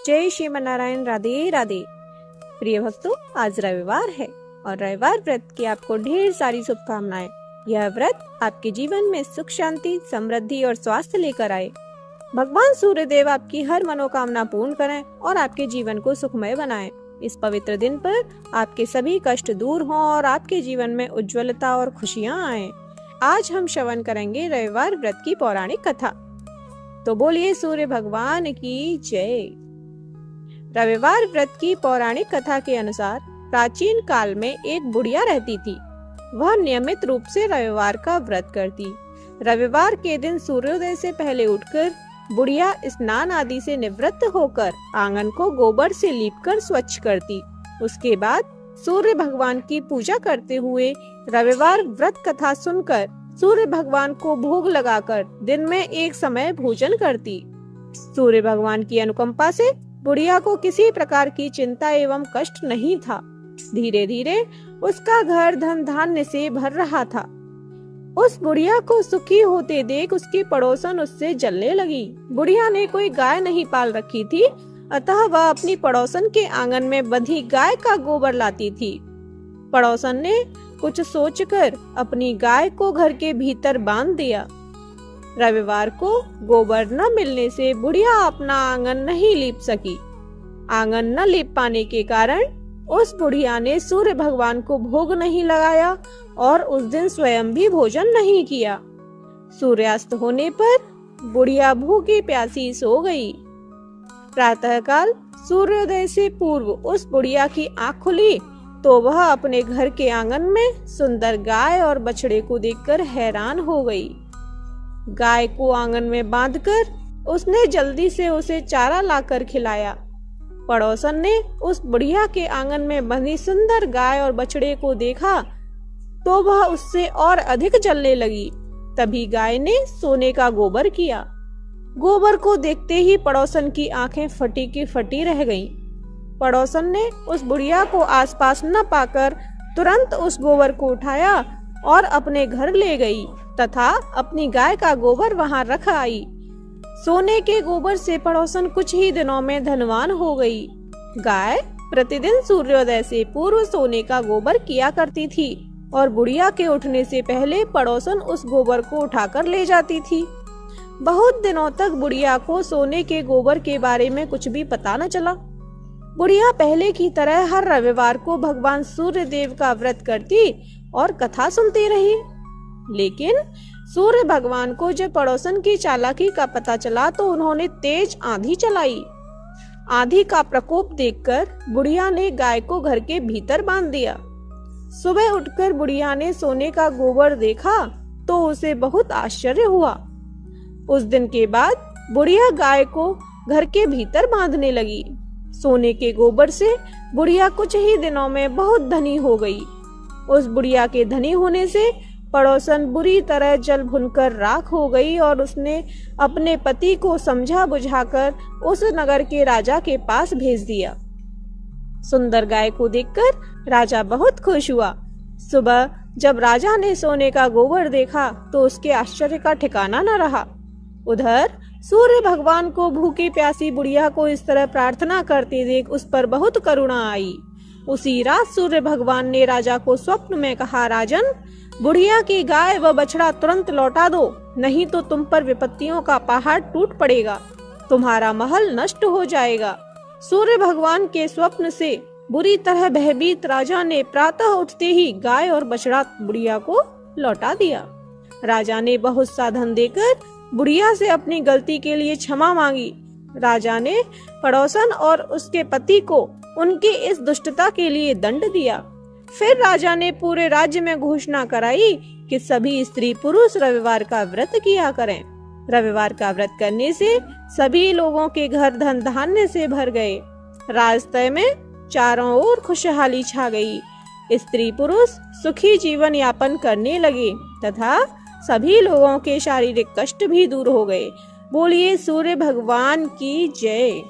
जय श्रीमनारायण। राधे राधे। प्रिय भक्तों, आज रविवार है और रविवार व्रत की आपको ढेर सारी शुभकामनाएं। यह व्रत आपके जीवन में सुख, शांति, समृद्धि और स्वास्थ्य लेकर आए। भगवान सूर्य देव आपकी हर मनोकामना पूर्ण करें और आपके जीवन को सुखमय बनाएं। इस पवित्र दिन पर आपके सभी कष्ट दूर हों और आपके जीवन में उज्ज्वलता और खुशियां आए। आज हम श्रवण करेंगे रविवार व्रत की पौराणिक कथा। तो बोलिए सूर्य भगवान की जय। रविवार व्रत की पौराणिक कथा के अनुसार प्राचीन काल में एक बुढ़िया रहती थी। वह नियमित रूप से रविवार का व्रत करती। रविवार के दिन सूर्योदय से पहले उठकर बुढ़िया स्नान आदि से निवृत्त होकर आंगन को गोबर से लीपकर स्वच्छ करती। उसके बाद सूर्य भगवान की पूजा करते हुए रविवार व्रत कथा सुनकर सूर्य भगवान को भोग लगाकर दिन में एक समय भोजन करती। सूर्य भगवान की अनुकंपा से बुढ़िया को किसी प्रकार की चिंता एवं कष्ट नहीं था। धीरे धीरे उसका घर धन धान्य से भर रहा था। उस बुढ़िया को सुखी होते देख उसकी पड़ोसन उससे जलने लगी। बुढ़िया ने कोई गाय नहीं पाल रखी थी, अतः वह अपनी पड़ोसन के आंगन में बंधी गाय का गोबर लाती थी। पड़ोसन ने कुछ सोचकर अपनी गाय को घर के भीतर बांध दिया। रविवार को गोबर न मिलने से बुढ़िया अपना आंगन नहीं लीप सकी। आंगन न लीप पाने के कारण उस बुढ़िया ने सूर्य भगवान को भोग नहीं लगाया और उस दिन स्वयं भी भोजन नहीं किया। सूर्यास्त होने पर बुढ़िया भूखी प्यासी सो गई। प्रातःकाल सूर्योदय से पूर्व उस बुढ़िया की आंख खुली तो वह अपने घर के आंगन में सुंदर गाय और बछड़े को देखकर हैरान हो गई। गाय को आंगन में बांधकर उसने जल्दी से उसे चारा लाकर खिलाया। पड़ोसन ने उस बुढ़िया के आंगन में बंधी सुंदर गाय और बछड़े को देखा तो वह उससे और अधिक जलने लगी। तभी गाय ने सोने का गोबर किया। गोबर को देखते ही पड़ोसन की आंखें फटी की फटी रह गईं। पड़ोसन ने उस बुढ़िया को आसपास न पाकर तुरंत उस गोबर को उठाया और अपने घर ले गई तथा अपनी गाय का गोबर वहां रख आई। सोने के गोबर से पड़ोसन कुछ ही दिनों में धनवान हो गई। गाय प्रतिदिन सूर्योदय से पूर्व सोने का गोबर किया करती थी और बुढ़िया के उठने से पहले पड़ोसन उस गोबर को उठाकर ले जाती थी। बहुत दिनों तक बुढ़िया को सोने के गोबर के बारे में कुछ भी पता न चला। बुढ़िया पहले की तरह हर रविवार को भगवान सूर्य देव का व्रत करती और कथा सुनती रही। लेकिन सूर्य भगवान को जब पड़ोसन की चालाकी का पता चला तो उन्होंने तेज आंधी चलाई। आंधी का प्रकोप देखकर बुढ़िया ने गाय को घर के भीतर बांध दिया। सुबह उठकर बुढ़िया ने सोने का गोबर देखा तो उसे बहुत आश्चर्य हुआ। उस दिन के बाद बुढ़िया गाय को घर के भीतर बांधने लगी। सोने के गोबर से बुढ़िया कुछ ही दिनों में बहुत धनी हो गई। उस बुढ़िया के धनी होने से पड़ोसन बुरी तरह जल भुनकर राख हो गई और उसने अपने पति को समझा बुझाकर उस नगर के राजा के पास भेज दिया। सुंदर गाय को देखकर राजा बहुत खुश हुआ। सुबह जब राजा ने सोने का गोबर देखा तो उसके आश्चर्य का ठिकाना न रहा। उधर सूर्य भगवान को भूखी प्यासी बुढ़िया को इस तरह प्रार्थना करते देख उस पर बहुत करुणा आई। उसी रात सूर्य भगवान ने राजा को स्वप्न में कहा, राजन, बुढ़िया की गाय व बछड़ा तुरंत लौटा दो, नहीं तो तुम पर विपत्तियों का पहाड़ टूट पड़ेगा, तुम्हारा महल नष्ट हो जाएगा। सूर्य भगवान के स्वप्न से बुरी तरह भयभीत राजा ने प्रातः उठते ही गाय और बछड़ा बुढ़िया को लौटा दिया। राजा ने बहुत सा धन देकर बुढ़िया से अपनी गलती के लिए क्षमा मांगी। राजा ने पड़ोसन और उसके पति को उनकी इस दुष्टता के लिए दंड दिया। फिर राजा ने पूरे राज्य में घोषणा कराई कि सभी स्त्री पुरुष रविवार का व्रत किया करें। रविवार का व्रत करने से सभी लोगों के घर धन धान्य से भर गए। रास्ते में चारों ओर खुशहाली छा गई। स्त्री पुरुष सुखी जीवन यापन करने लगे तथा सभी लोगों के शारीरिक कष्ट भी दूर हो गए। बोलिए सूर्य भगवान की जय।